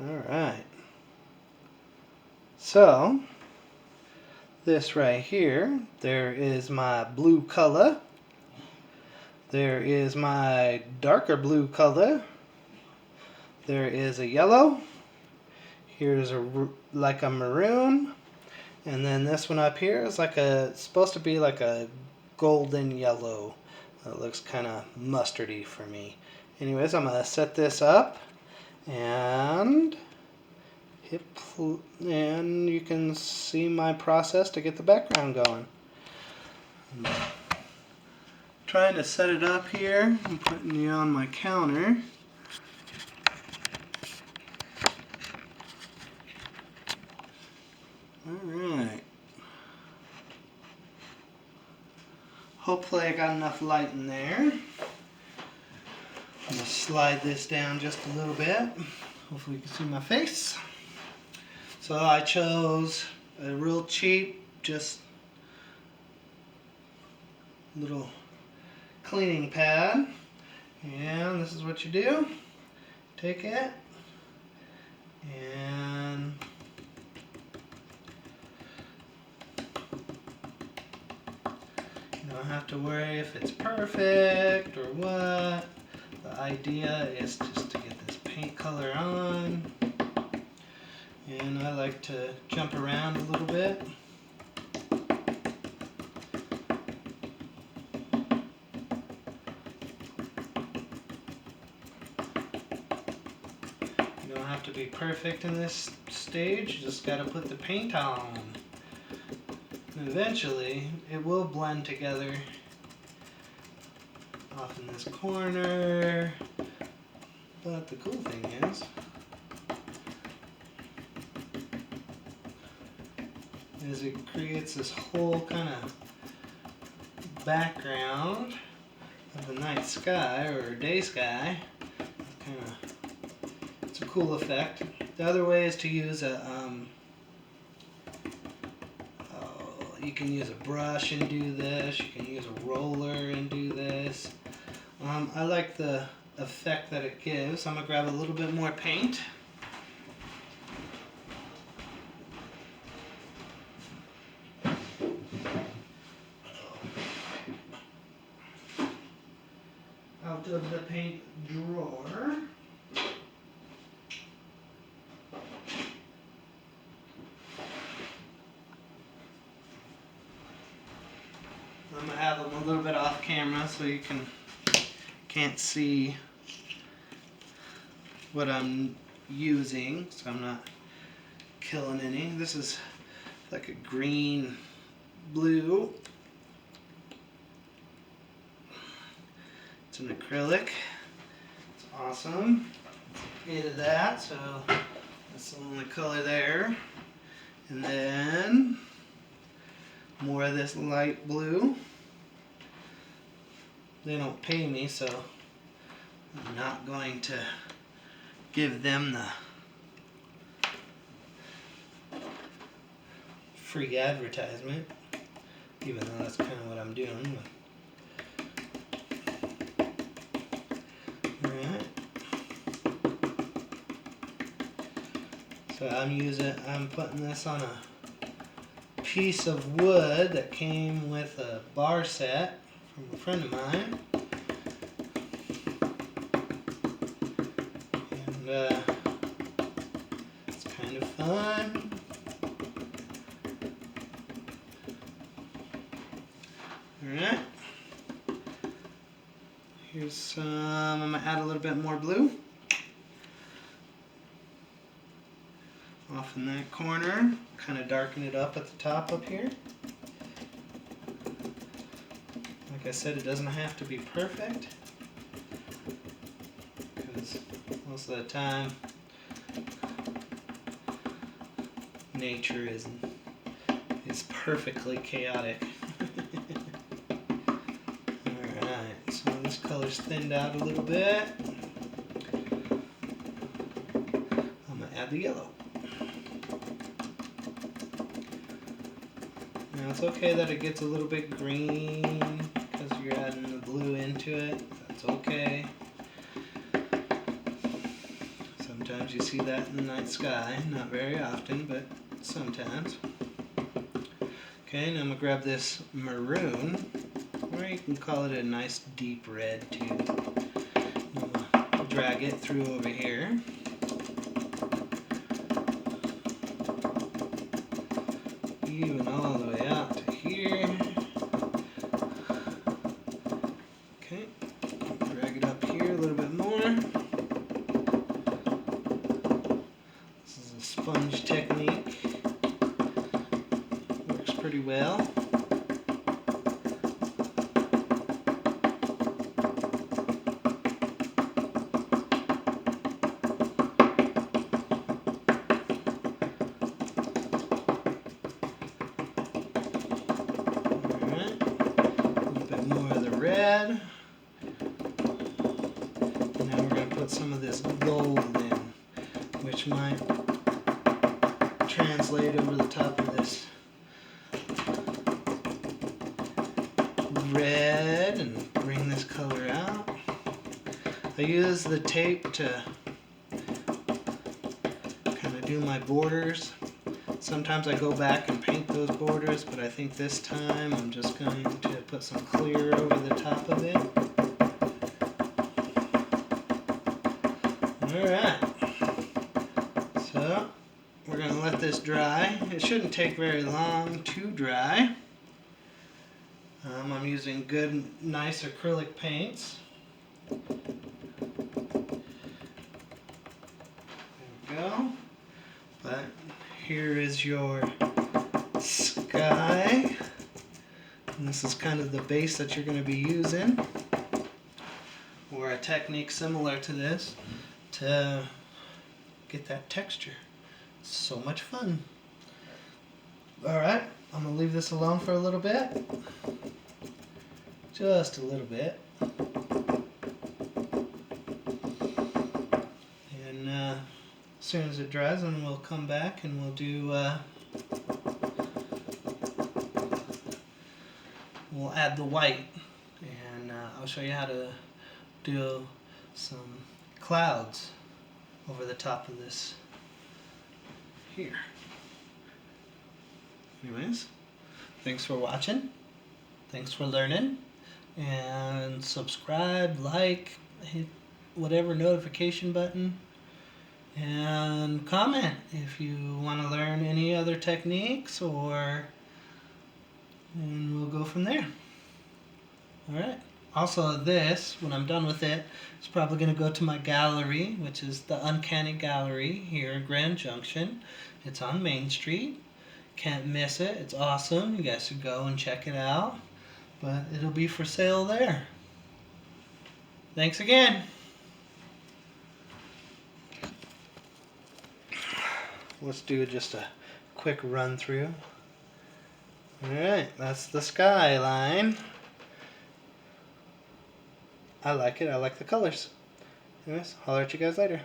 Alright. So, this right here, there is my blue color. There is my darker blue color. There is a yellow. Here's like a maroon. And then this one up here is like supposed to be like a golden yellow. It looks kind of mustardy for me. Anyways, I'm going to set this up and and you can see my process to get the background going. I'm trying to set it up here. I'm putting it on my counter. Alright. Hopefully I got enough light in there. I'm going to slide this down just a little bit. Hopefully you can see my face. So I chose a real cheap, just little cleaning pad. And this is what you do. Take it and you don't have to worry if it's perfect or what. The idea is just to get this paint color on. And I like to jump around a little bit. You don't have to be perfect in this stage, you just got to put the paint on. And eventually it will blend together off in this corner. But the cool thing is it creates this whole kind of background of the night sky or a day sky. It's a cool effect. The other way is to use you can use a brush and do this. You can use a roller and do this. I like the effect that it gives. I'm going to grab a little bit more paint. Out of the paint drawer. I'm going to have them a little bit off camera so you can't see what I'm using, so I'm not killing any. This is like a green blue. It's an acrylic. It's awesome. 8 of that, so that's the only color there. And then more of this light blue. They don't pay me, so I'm not going to give them the free advertisement, even though that's kind of what I'm doing. Alright. So I'm putting this on a piece of wood that came with a bar set from a friend of mine. And it's kind of fun. Alright. Here's some, I'm going to add a little bit more blue. Off in that corner. Kind of darken it up at the top up here. Like I said, it doesn't have to be perfect, because most of the time nature is perfectly chaotic. Alright, so this color's thinned out a little bit. I'm going to add the yellow. Now it's okay that it gets a little bit green because you're adding the blue into it. That's okay. Sometimes you see that in the night sky. Not very often, but sometimes. Okay, now I'm going to grab this maroon, or you can call it a nice deep red too. I'll drag it through over here. Even all the way out to here. Okay, drag it up here a little bit more. This is a sponge technique. Works pretty well. Red. And now we're going to put some of this gold in, which might translate over the top of this red and bring this color out. I use the tape to kind of do my borders. Sometimes I go back and paint those borders, but I think this time I'm just going to put some clear over the top of it. Alright, so we're going to let this dry. It shouldn't take very long to dry. I'm using good, nice acrylic paints. There we go. But here is your sky. And this is kind of the base that you're going to be using, or a technique similar to this to get that texture. It's so much fun. Alright, I'm going to leave this alone for a little bit. Just a little bit. And as soon as it dries, then we'll come back and we'll do we'll add the white, and I'll show you how to do some clouds over the top of this here. Anyways, thanks for watching, thanks for learning, and subscribe, like, hit whatever notification button, and comment if you want to learn any other techniques, and we'll go from there. Alright. Also this, when I'm done with it, it's probably going to go to my gallery, which is the Uncanny Gallery here in Grand Junction. It's on Main Street. Can't miss it. It's awesome. You guys should go and check it out. But it'll be for sale there. Thanks again. Let's do just a quick run through. Alright, that's the skyline. I like it. I like the colors. Anyways, holler at you guys later.